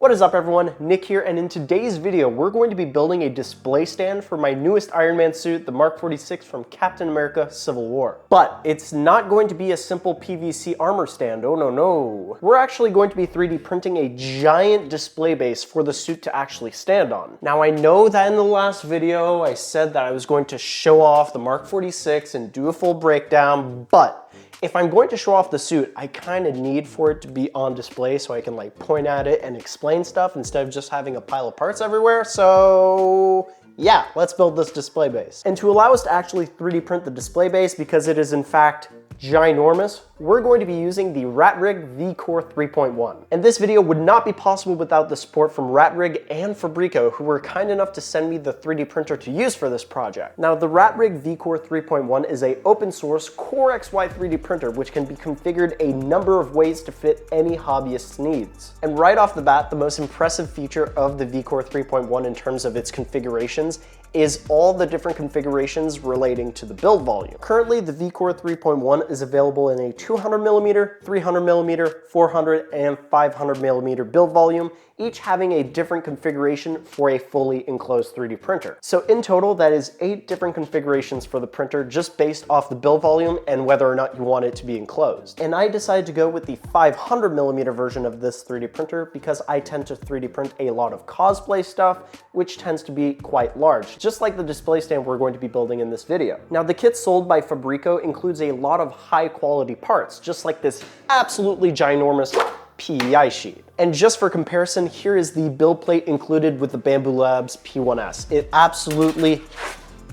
What is up everyone, Nick here, and in today's video we're going to be building a display stand for my newest Iron Man suit, the Mark 46 from Captain America Civil War. But it's not going to be a simple PVC armor stand, oh no. We're actually going to be 3D printing a giant display base for the suit to actually stand on. Now I know that in the last video I said that I was going to show off the Mark 46 and do a full breakdown, but if I'm going to show off the suit, I kind of need for it to be on display so I can like point at it and explain stuff instead of just having a pile of parts everywhere. So yeah, let's build this display base. And to allow us to actually 3D print the display base, because it is in fact ginormous, we're going to be using the RatRig V-Core 3.1. And this video would not be possible without the support from RatRig and Fabrico, who were kind enough to send me the 3D printer to use for this project. Now, the RatRig V-Core 3.1 is a open source Core XY 3D printer, which can be configured a number of ways to fit any hobbyist's needs. And right off the bat, the most impressive feature of the V-Core 3.1 in terms of its configurations is all the different configurations relating to the build volume. Currently, the V-Core 3.1 is available in a 200mm, 300mm, 400 and 500mm build volume, each having a different configuration for a fully enclosed 3D printer. So in total, that is 8 different configurations for the printer just based off the build volume and whether or not you want it to be enclosed. And I decided to go with the 500mm version of this 3D printer because I tend to 3D print a lot of cosplay stuff, which tends to be quite large, just like the display stand we're going to be building in this video. Now, the kit sold by Fabrico includes a lot of high quality parts, just like this absolutely ginormous PEI sheet. And just for comparison, here is the build plate included with the Bambu Labs P1S. It absolutely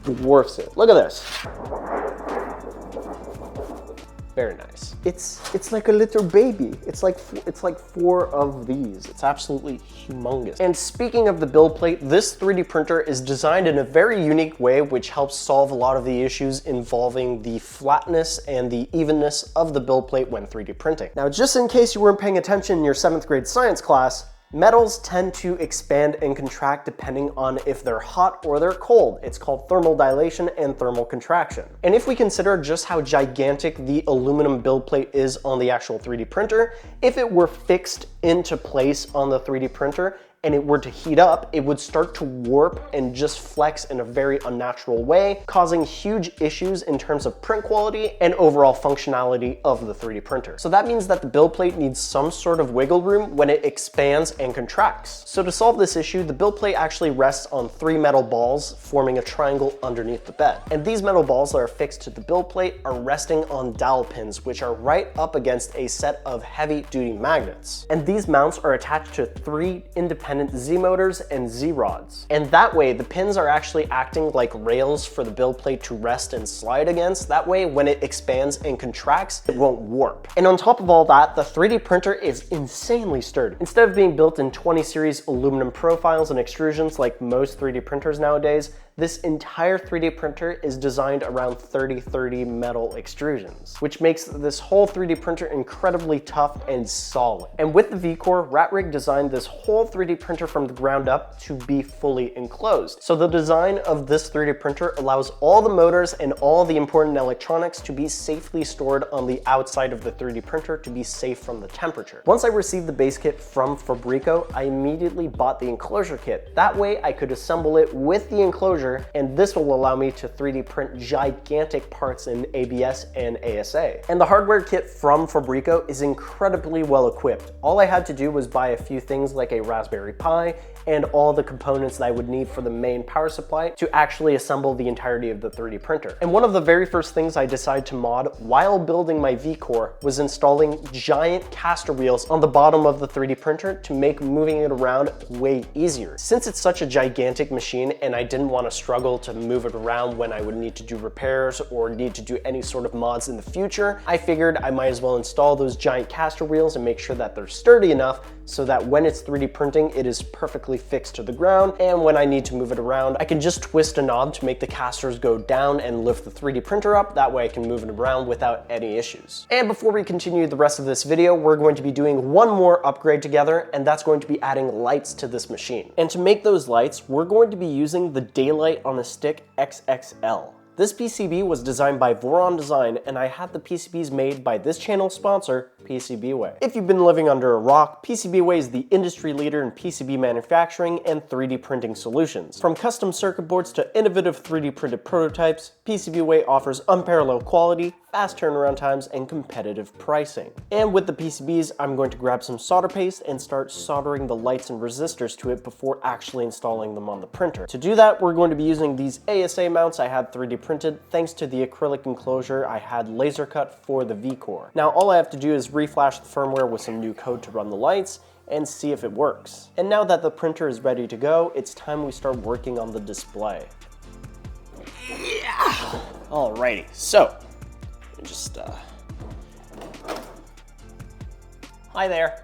dwarfs it. Look at this. Very nice. It's like a little baby. It's like 4 of these. It's absolutely humongous. And speaking of the build plate, this 3D printer is designed in a very unique way, which helps solve a lot of the issues involving the flatness and the evenness of the build plate when 3D printing. Now, just in case you weren't paying attention in your 7th grade science class, metals tend to expand and contract depending on if they're hot or they're cold. It's called thermal dilation and thermal contraction. And if we consider just how gigantic the aluminum build plate is on the actual 3D printer, if it were fixed into place on the 3D printer and it were to heat up, it would start to warp and just flex in a very unnatural way, causing huge issues in terms of print quality and overall functionality of the 3D printer. So that means that the build plate needs some sort of wiggle room when it expands and contracts. So to solve this issue, the build plate actually rests on 3 metal balls forming a triangle underneath the bed. And these metal balls that are fixed to the build plate are resting on dowel pins, which are right up against a set of heavy-duty magnets. And these mounts are attached to 3 independent Z motors and Z rods. And that way, the pins are actually acting like rails for the build plate to rest and slide against. That way, when it expands and contracts, it won't warp. And on top of all that, the 3D printer is insanely sturdy. Instead of being built in 20 series aluminum profiles and extrusions like most 3D printers nowadays, this entire 3D printer is designed around 30-30 metal extrusions, which makes this whole 3D printer incredibly tough and solid. And with the V-Core, RatRig designed this whole 3D printer from the ground up to be fully enclosed. So the design of this 3D printer allows all the motors and all the important electronics to be safely stored on the outside of the 3D printer to be safe from the temperature. Once I received the base kit from Fabrico, I immediately bought the enclosure kit. That way I could assemble it with the enclosure, and this will allow me to 3D print gigantic parts in ABS and ASA. And the hardware kit from Fabrico is incredibly well equipped. All I had to do was buy a few things like a Raspberry Pi and all the components that I would need for the main power supply to actually assemble the entirety of the 3D printer. And one of the very first things I decided to mod while building my V-Core was installing giant caster wheels on the bottom of the 3D printer to make moving it around way easier. Since it's such a gigantic machine and I didn't want to struggle to move it around when I would need to do repairs or need to do any sort of mods in the future, I figured I might as well install those giant caster wheels and make sure that they're sturdy enough so that when it's 3D printing, it is perfectly fixed to the ground, and when I need to move it around, I can just twist a knob to make the casters go down and lift the 3D printer up. That way I can move it around without any issues. And before we continue the rest of this video, we're going to be doing one more upgrade together, and that's going to be adding lights to this machine. And to make those lights, we're going to be using the Daylight on a Stick XXL. This PCB was designed by Voron Design, and I had the PCBs made by this channel sponsor, PCBWAY. If you've been living under a rock, PCBWAY is the industry leader in PCB manufacturing and 3D printing solutions. From custom circuit boards to innovative 3D printed prototypes, PCBWAY offers unparalleled quality, fast turnaround times, and competitive pricing. And with the PCBs, I'm going to grab some solder paste and start soldering the lights and resistors to it before actually installing them on the printer. To do that, we're going to be using these ASA mounts I had 3D printed thanks to the acrylic enclosure I had laser cut for the V-core. Now all I have to do is reflash the firmware with some new code to run the lights and see if it works. And now that the printer is ready to go, it's time we start working on the display. Yeah! Alrighty, so just hi there.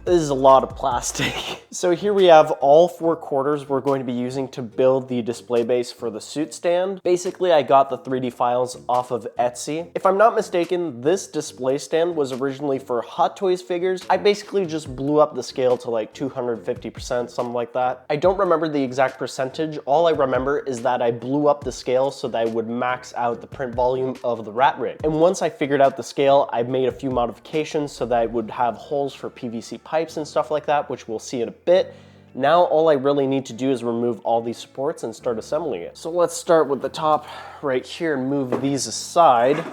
This is a lot of plastic. So here we have all 4 quarters we're going to be using to build the display base for the suit stand. Basically, I got the 3D files off of Etsy. If I'm not mistaken, this display stand was originally for Hot Toys figures. I basically just blew up the scale to like 250%, something like that. I don't remember the exact percentage. All I remember is that I blew up the scale so that I would max out the print volume of the rat rig. And once I figured out the scale, I made a few modifications so that I would have holes for PVC pipes and stuff like that, which we'll see in a bit. Now all I really need to do is remove all these supports and start assembling it. So let's start with the top right here and move these aside.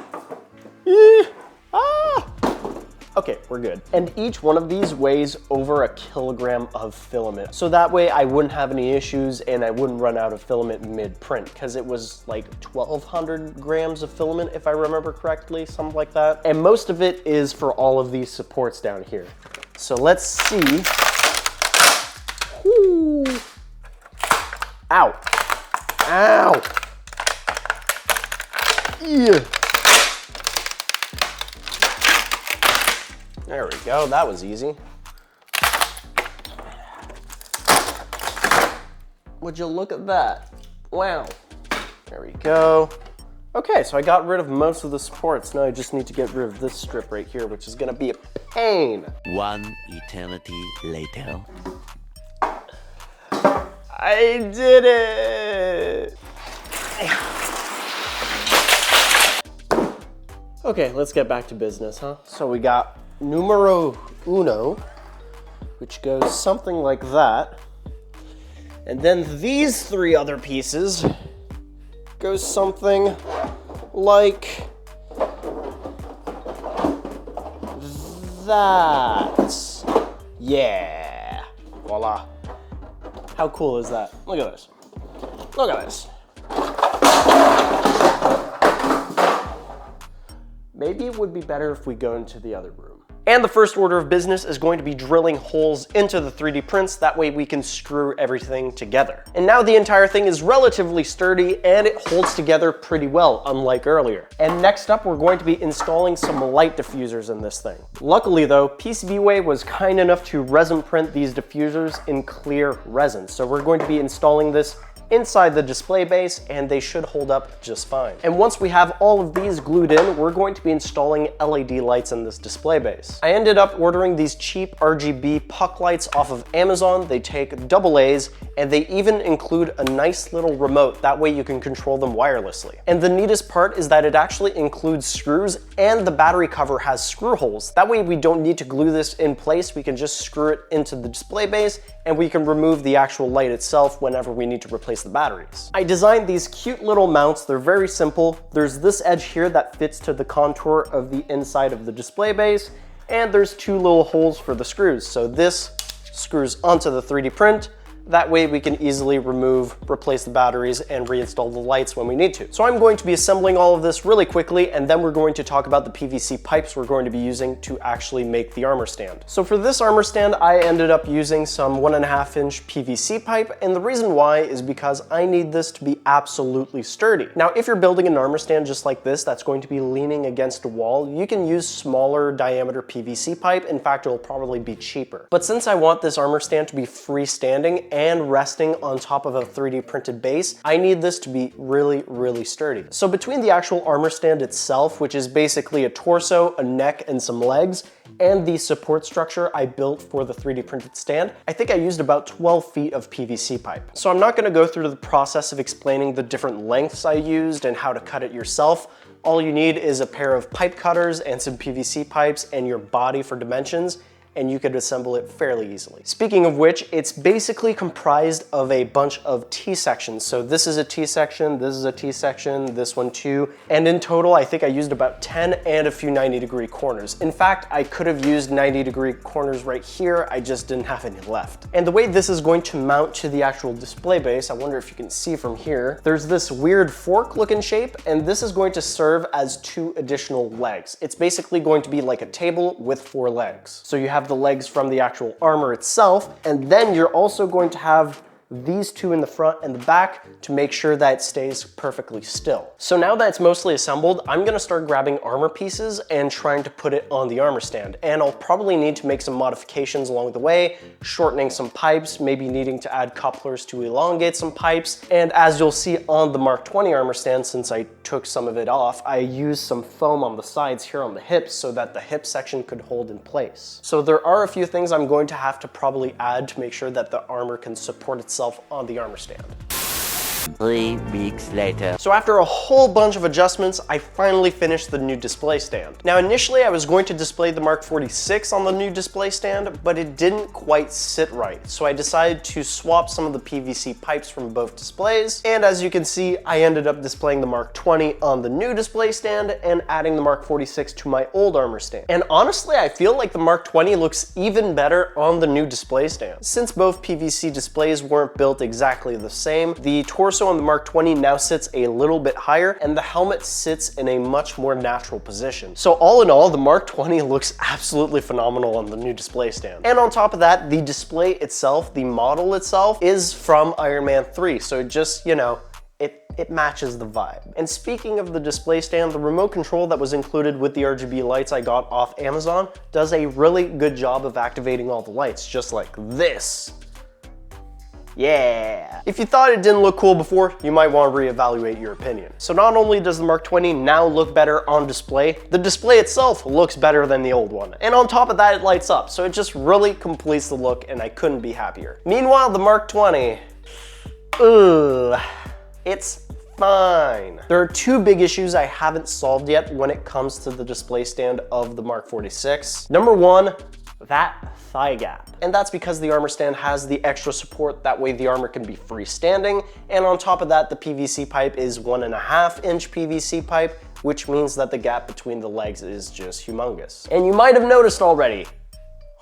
Okay, we're good. And each one of these weighs over 1 kilogram of filament. So that way I wouldn't have any issues and I wouldn't run out of filament mid-print, because it was like 1,200 grams of filament, if I remember correctly, something like that. And most of it is for all of these supports down here. So let's see. Ooh. Ow. Ow. Yeah. There we go, that was easy. Would you look at that? Wow. There we go. Okay, so I got rid of most of the supports. Now I just need to get rid of this strip right here, which is gonna be a pain. One eternity later. I did it! Okay, let's get back to business, huh? So we got numero uno, which goes something like that. And then these 3 other pieces goes something like that. Yeah, voila. How cool is that? Look at this. Look at this. Maybe it would be better if we go into the other room. And the first order of business is going to be drilling holes into the 3D prints. That way we can screw everything together. And now the entire thing is relatively sturdy and it holds together pretty well, unlike earlier. And next up, we're going to be installing some light diffusers in this thing. Luckily though, PCBWAY was kind enough to resin print these diffusers in clear resin. So we're going to be installing this inside the display base, and they should hold up just fine. And once we have all of these glued in, we're going to be installing LED lights in this display base. I ended up ordering these cheap RGB puck lights off of Amazon. They take AA's, and they even include a nice little remote. That way you can control them wirelessly. And the neatest part is that it actually includes screws, and the battery cover has screw holes. That way we don't need to glue this in place. We can just screw it into the display base, and we can remove the actual light itself whenever we need to replace the batteries. I designed these cute little mounts. They're very simple. There's this edge here that fits to the contour of the inside of the display base, and there's 2 little holes for the screws. So this screws onto the 3D print. That way we can easily replace the batteries and reinstall the lights when we need to. So I'm going to be assembling all of this really quickly, and then we're going to talk about the PVC pipes we're going to be using to actually make the armor stand. So for this armor stand, I ended up using some 1.5 inch PVC pipe, and the reason why is because I need this to be absolutely sturdy. Now, if you're building an armor stand just like this, that's going to be leaning against a wall, you can use smaller diameter PVC pipe. In fact, it'll probably be cheaper. But since I want this armor stand to be freestanding and resting on top of a 3D printed base, I need this to be really, really sturdy. So between the actual armor stand itself, which is basically a torso, a neck, and some legs, and the support structure I built for the 3D printed stand, I think I used about 12 feet of PVC pipe. So I'm not gonna go through the process of explaining the different lengths I used and how to cut it yourself. All you need is a pair of pipe cutters and some PVC pipes and your body for dimensions, and you could assemble it fairly easily. Speaking of which, it's basically comprised of a bunch of T-sections. So this is a T-section, this is a T-section, this one too, and in total, I think I used about 10 and a few 90-degree corners. In fact, I could have used 90-degree corners right here, I just didn't have any left. And the way this is going to mount to the actual display base, I wonder if you can see from here, there's this weird fork-looking shape, and this is going to serve as 2 additional legs. It's basically going to be like a table with 4 legs. So you have the legs from the actual armor itself, and then you're also going to have these 2 in the front and the back to make sure that it stays perfectly still. So now that it's mostly assembled, I'm gonna start grabbing armor pieces and trying to put it on the armor stand. And I'll probably need to make some modifications along the way, shortening some pipes, maybe needing to add couplers to elongate some pipes. And as you'll see on the Mark 20 armor stand, since I took some of it off, I used some foam on the sides here on the hips so that the hip section could hold in place. So there are a few things I'm going to have to probably add to make sure that the armor can support itself on the armor stand. 3 weeks later. So after a whole bunch of adjustments, I finally finished the new display stand. Now initially I was going to display the Mark 46 on the new display stand, but it didn't quite sit right. So I decided to swap some of the PVC pipes from both displays. And as you can see, I ended up displaying the Mark 20 on the new display stand and adding the Mark 46 to my old armor stand. And honestly, I feel like the Mark 20 looks even better on the new display stand. Since both PVC displays weren't built exactly the same, the torso on the Mark 20 now sits a little bit higher and the helmet sits in a much more natural position. So all in all, the Mark 20 looks absolutely phenomenal on the new display stand. And on top of that, the display itself, the model itself, is from Iron Man 3. So it just, you know, it matches the vibe. And speaking of the display stand, the remote control that was included with the RGB lights I got off Amazon does a really good job of activating all the lights, just like this. Yeah. If you thought it didn't look cool before, you might want to reevaluate your opinion. So not only does the Mark 20 now look better on display, the display itself looks better than the old one. And on top of that, it lights up, so it just really completes the look and I couldn't be happier. Meanwhile, the Mark 20, it's fine. There are 2 big issues I haven't solved yet when it comes to the display stand of the Mark 46. Number 1, that thigh gap. And that's because the armor stand has the extra support, that way the armor can be freestanding, and on top of that, the PVC pipe is 1.5-inch PVC pipe, which means that the gap between the legs is just humongous. And you might have noticed already,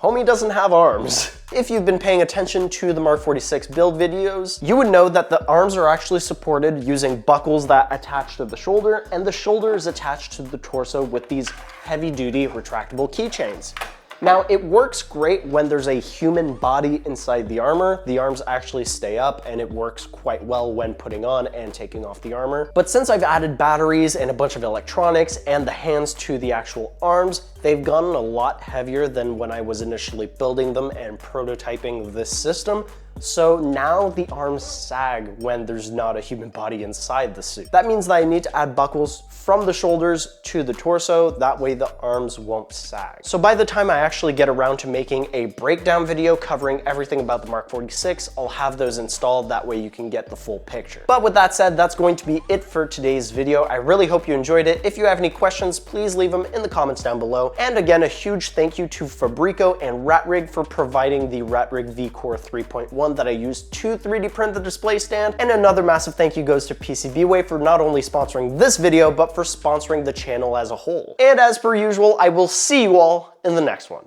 homie doesn't have arms. If you've been paying attention to the Mark 46 build videos, you would know that the arms are actually supported using buckles that attach to the shoulder, and the shoulder is attached to the torso with these heavy-duty retractable keychains. Now, it works great when there's a human body inside the armor. The arms actually stay up and it works quite well when putting on and taking off the armor. But since I've added batteries and a bunch of electronics and the hands to the actual arms, they've gotten a lot heavier than when I was initially building them and prototyping this system. So now the arms sag when there's not a human body inside the suit. That means that I need to add buckles from the shoulders to the torso, that way the arms won't sag. So by the time I actually get around to making a breakdown video covering everything about the Mark 46, I'll have those installed, that way you can get the full picture. But with that said, that's going to be it for today's video. I really hope you enjoyed it. If you have any questions, please leave them in the comments down below. And again, a huge thank you to Fabrico and RatRig for providing the RatRig V-Core 3.1 that I used to 3D print the display stand. And another massive thank you goes to PCBWAY for not only sponsoring this video, but for sponsoring the channel as a whole. And as per usual, I will see you all in the next one.